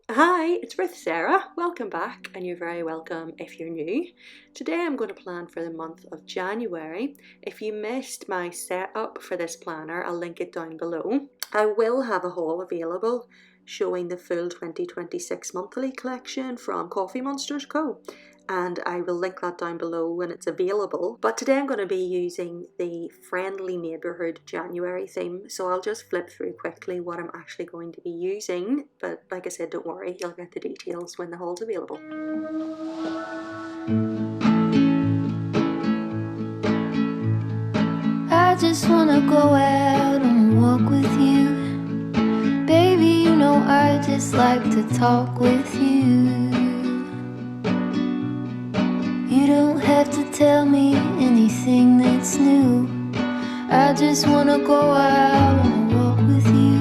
Hi, it's Ruth Sarah. Welcome back, and you're very welcome if you're new. Today I'm going to plan for the month of January. If you missed my setup for this planner, I'll link it down below. I will have a haul available showing the full 2026 monthly collection from Coffee Monsterz Co. And I will link that down below when it's available. But today I'm going to be using the Friendly Neighbourhood January theme, so I'll just flip through quickly what I'm actually going to be using. But like I said, don't worry, you'll get the details when the haul's available. I just wanna go out on a walk with you. Baby, you know I just like to talk with you. You don't have to tell me anything that's new. I just wanna go out on a walk with you.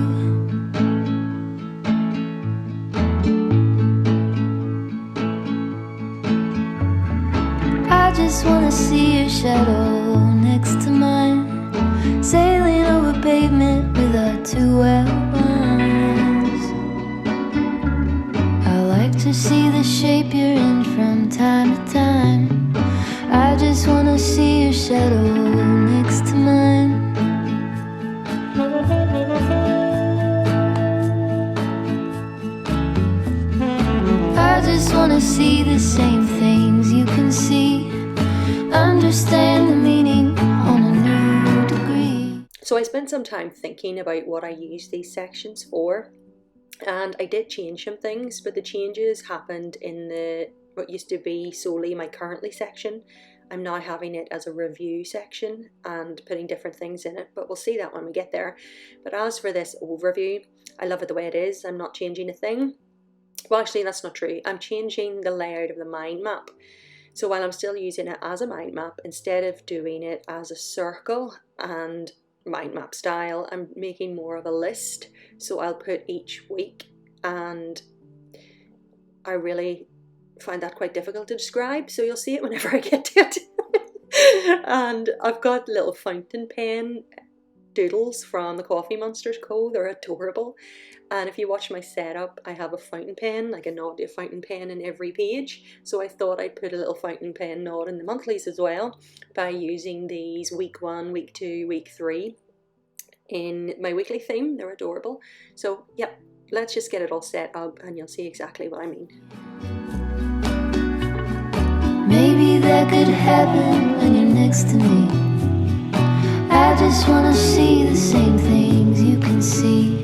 I just wanna see your shadow next to mine, sailing over pavement with our two outlines. I like to see the shape you're in from time to time. I just wanna see your shadow next to mine. I just wanna see the same things you can see, understand the meaning on a new degree. So I spent some time thinking about what I use these sections for, and I did change some things, but the changes happened in what used to be solely my currently section. I'm now having it as a review section and putting different things in it, but we'll see that when we get there. But as for this overview, I love it the way it is. I'm not changing a thing. Well, actually, that's not true. I'm changing the layout of the mind map. So while I'm still using it as a mind map, instead of doing it as a circle and mind map style, I'm making more of a list. So I'll put each week, and I really find that quite difficult to describe, so you'll see it whenever I get to it. And I've got little fountain pen doodles from the Coffee Monsterz Co. They're adorable. And if you watch my setup, I have a fountain pen, like a nod to a fountain pen in every page. So I thought I'd put a little fountain pen nod in the monthlies as well by using these week 1, week 2, week 3 in my weekly theme. They're adorable. So yep, let's just get it all set up and you'll see exactly what I mean. Maybe that could happen when you're next to me. I just wanna see the same things you can see.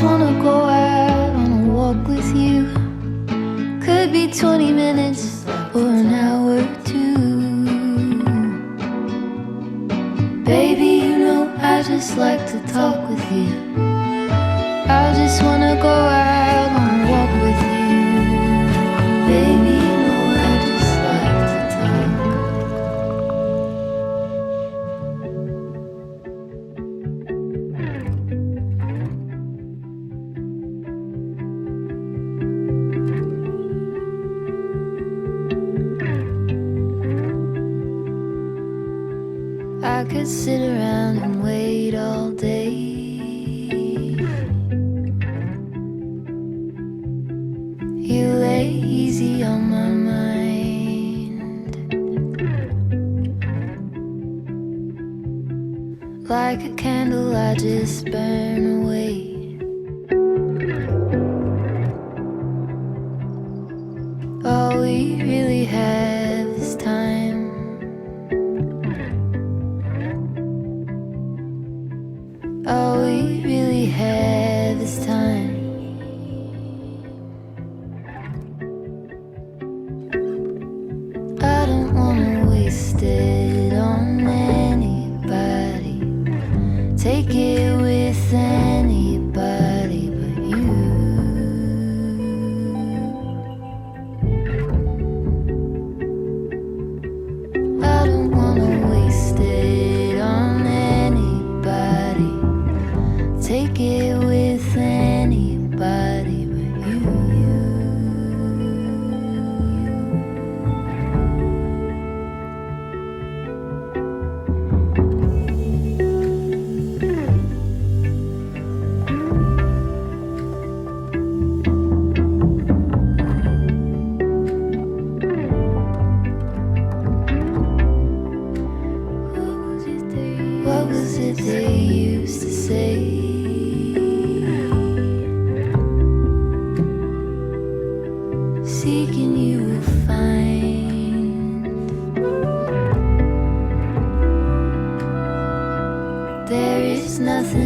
Wanna go out on a walk with you. Could be 20 minutes or an hour or two. Baby, you know I just like to talk with you. I just wanna go out on a walk with you. Baby, you know I just like to talk. I could sit around and wait all day. You lay easy on my mind, like a candle I just burn away. All we really have is time. All we really have is time.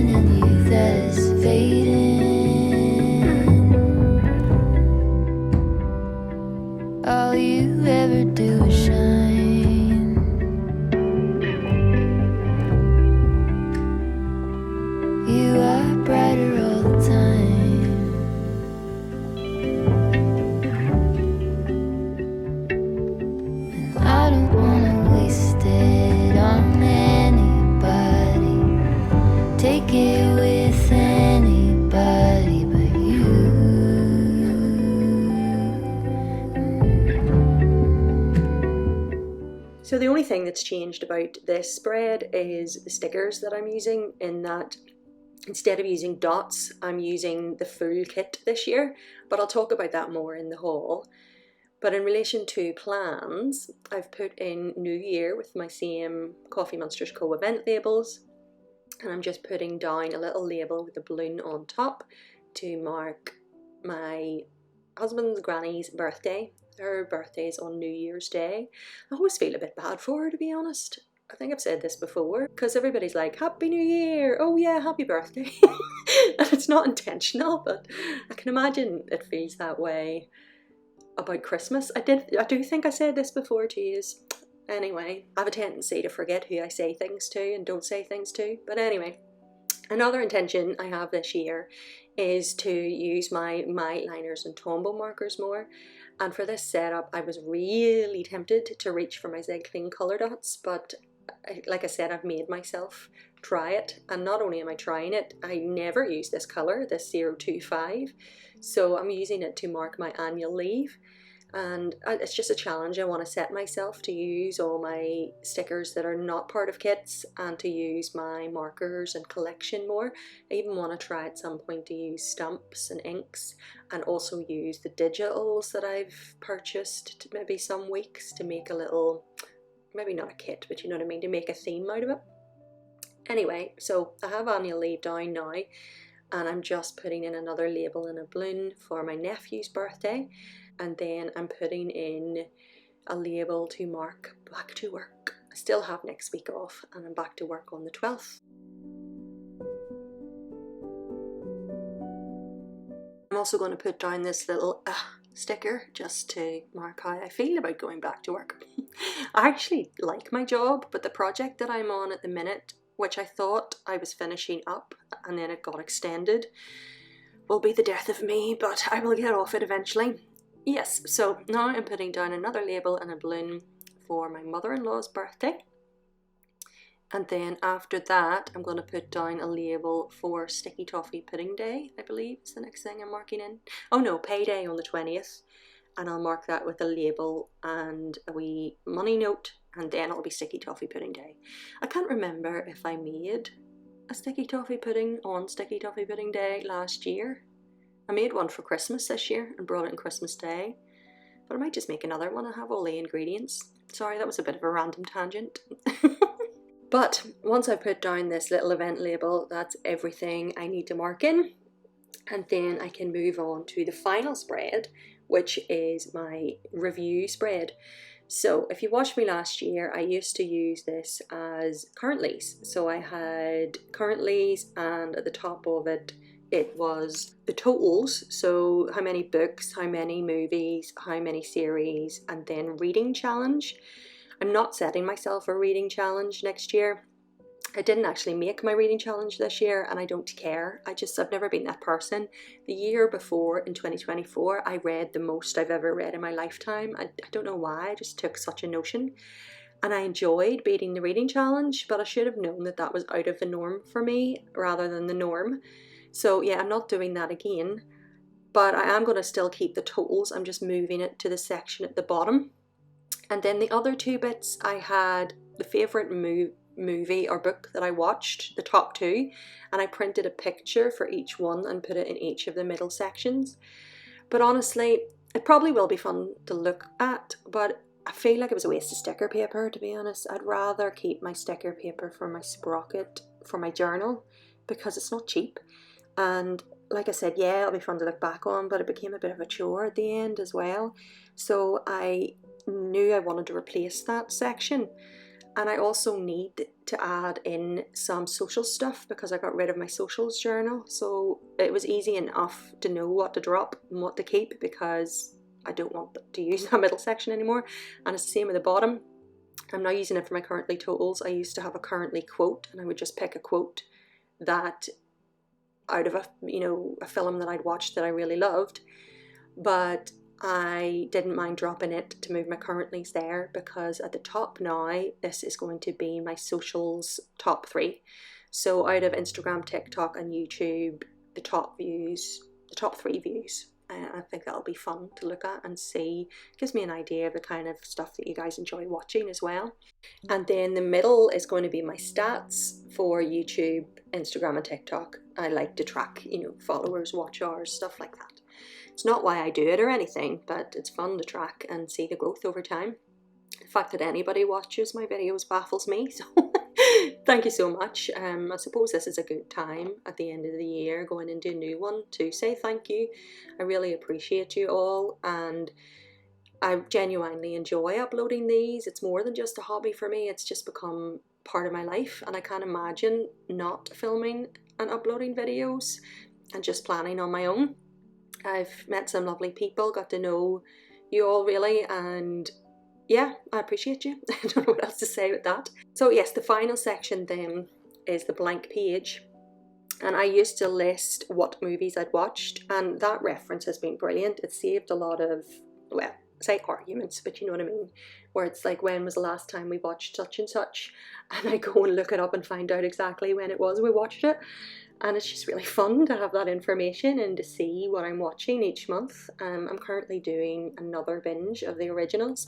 something in you that is fading. All you ever do is shine. You are brighter all the time. And I don't wanna waste it on anybody. Take it with anybody but you. So the only thing that's changed about this spread is the stickers that I'm using, in that instead of using dots, I'm using the full kit this year, but I'll talk about that more in the haul. But in relation to plans, I've put in New Year with my same Coffee Monsterz Co event labels, and I'm just putting down a little label with a balloon on top to mark my husband's granny's birthday. Her birthday's on New Year's Day. I always feel a bit bad for her, to be honest. I think I've said this before, because everybody's like, Happy New Year! Oh yeah, happy birthday! And it's not intentional, but I can imagine it feels that way about Christmas. I do think I said this before to you. Anyway, I have a tendency to forget who I say things to and don't say things to. But anyway, another intention I have this year is to use my liners and Tombow markers more. And for this setup, I was really tempted to reach for my Z Clean colour dots, but like I said, I've made myself try it. And not only am I trying it, I never use this colour, this 025. So I'm using it to mark my annual leave. And it's just a challenge I want to set myself, to use all my stickers that are not part of kits and to use my markers and collection more. I even want to try at some point to use stamps and inks, and also use the digitals that I've purchased maybe some weeks to make a little, maybe not a kit, but you know what I mean, to make a theme out of it. Anyway, so I have annual leave down now, and I'm just putting in another label in a balloon for my nephew's birthday. And then I'm putting in a label to mark back to work. I still have next week off, and I'm back to work on the 12th. I'm also going to put down this little sticker just to mark how I feel about going back to work. I actually like my job, but the project that I'm on at the minute, which I thought I was finishing up and then it got extended, will be the death of me, but I will get off it eventually. Yes, so now I'm putting down another label and a balloon for my mother-in-law's birthday. And then after that, I'm going to put down a label for Sticky Toffee Pudding Day, I believe is the next thing I'm marking in. Oh no, Payday on the 20th. And I'll mark that with a label and a wee money note, and then it'll be Sticky Toffee Pudding Day. I can't remember if I made a Sticky Toffee Pudding on Sticky Toffee Pudding Day last year. I made one for Christmas this year and brought it on Christmas Day, but I might just make another one. I have all the ingredients. Sorry, that was a bit of a random tangent. But once I put down this little event label, that's everything I need to mark in. And then I can move on to the final spread, which is my review spread. So if you watched me last year, I used to use this as currentlies. So I had currentlies, and at the top of it, it was the totals. So how many books, how many movies, how many series, and then reading challenge. I'm not setting myself a reading challenge next year. I didn't actually make my reading challenge this year, and I don't care. I've never been that person. The year before, in 2024, I read the most I've ever read in my lifetime. I don't know why, I just took such a notion. And I enjoyed beating the reading challenge, but I should have known that that was out of the norm for me rather than the norm. So yeah, I'm not doing that again, but I am going to still keep the totals. I'm just moving it to the section at the bottom. And then the other two bits, I had the favourite movie or book that I watched, the top two, and I printed a picture for each one and put it in each of the middle sections. But honestly, it probably will be fun to look at, but I feel like it was a waste of sticker paper, to be honest. I'd rather keep my sticker paper for my sprocket, for my journal, because it's not cheap. And like I said, yeah, it'll be fun to look back on, but it became a bit of a chore at the end as well. So I knew I wanted to replace that section. And I also need to add in some social stuff because I got rid of my socials journal. So it was easy enough to know what to drop and what to keep because I don't want to use that middle section anymore. And it's the same at the bottom. I'm now using it for my currently totals. I used to have a currently quote, and I would just pick a quote that out of a film that I'd watched that I really loved. But I didn't mind dropping it to move my currentlies there because at the top now, this is going to be my socials top 3. So out of Instagram, TikTok and YouTube, the top 3 views. I think that'll be fun to look at and see. It gives me an idea of the kind of stuff that you guys enjoy watching as well. And then the middle is going to be my stats for YouTube, Instagram and TikTok. I like to track, followers, watch hours, stuff like that. It's not why I do it or anything, but it's fun to track and see the growth over time. The fact that anybody watches my videos baffles me, so thank you so much. I suppose this is a good time at the end of the year, going into a new one, to say thank you. I really appreciate you all, and I genuinely enjoy uploading these. It's more than just a hobby for me, it's just become part of my life, and I can't imagine not filming and uploading videos and just planning on my own. I've met some lovely people, got to know you all really, and yeah, I appreciate you. I don't know what else to say with that. So yes, the final section then is the blank page, and I used to list what movies I'd watched, and that reference has been brilliant. It saved a lot of, well, say arguments, but you know what I mean, where it's like, when was the last time we watched such and such, and I go and look it up and find out exactly when it was we watched it. And it's just really fun to have that information and to see what I'm watching each month. I'm currently doing another binge of the originals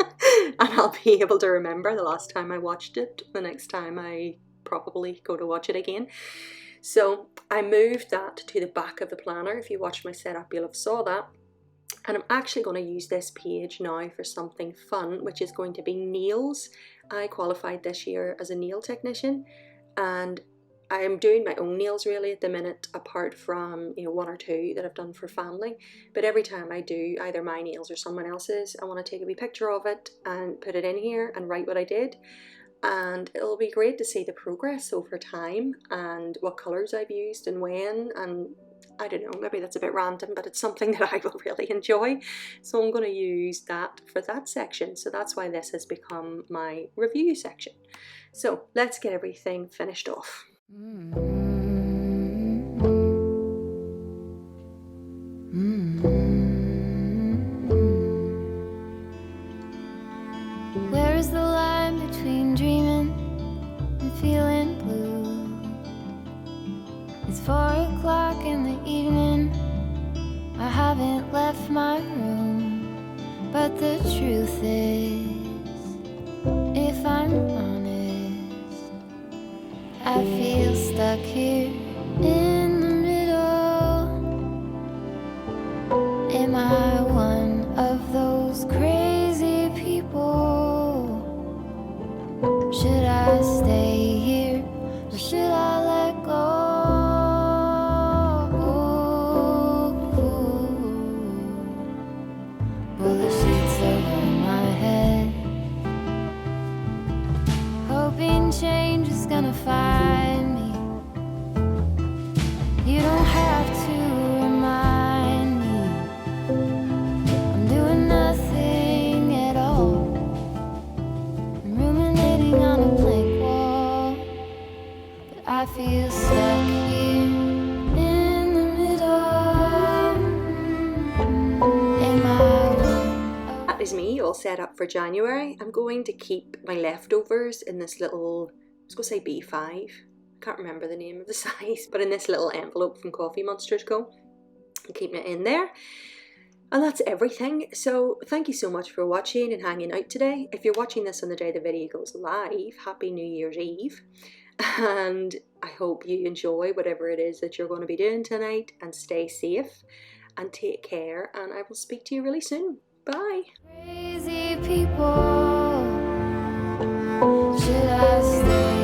and I'll be able to remember the last time I watched it the next time I probably go to watch it again. So I moved that to the back of the planner. If you watch my setup, you'll have saw that. And I'm actually going to use this page now for something fun, which is going to be nails. I qualified this year as a nail technician, and I'm doing my own nails really at the minute, apart from 1 or 2 that I've done for family. But every time I do either my nails or someone else's, I want to take a wee picture of it and put it in here and write what I did. And it'll be great to see the progress over time and what colours I've used and when, and I don't know, maybe that's a bit random, but it's something that I will really enjoy. So I'm going to use that for that section. So that's why this has become my review section. So let's get everything finished off. Where is the line between dreaming and feeling blue? It's 4 o'clock in the evening, I haven't left my room. But the truth is, if I'm honest, I feel stuck here in the middle. Am I one of those crazy people? Should I stay here or should I let go? Well, the sheets over my head, hoping change is gonna find me. You don't have to remind me I'm doing nothing at all. I'm ruminating on a blank wall, but I feel stuck here in the middle. Am I That is me all set up for January. I'm going to keep my leftovers in this little, I was going to say B5, I can't remember the name of the size, but in this little envelope from Coffee Monsterz Co. I'm keeping it in there. And that's everything. So thank you so much for watching and hanging out today. If you're watching this on the day the video goes live, happy New Year's Eve. And I hope you enjoy whatever it is that you're going to be doing tonight, and stay safe and take care, and I will speak to you really soon. Bye. crazy people? Should I stay?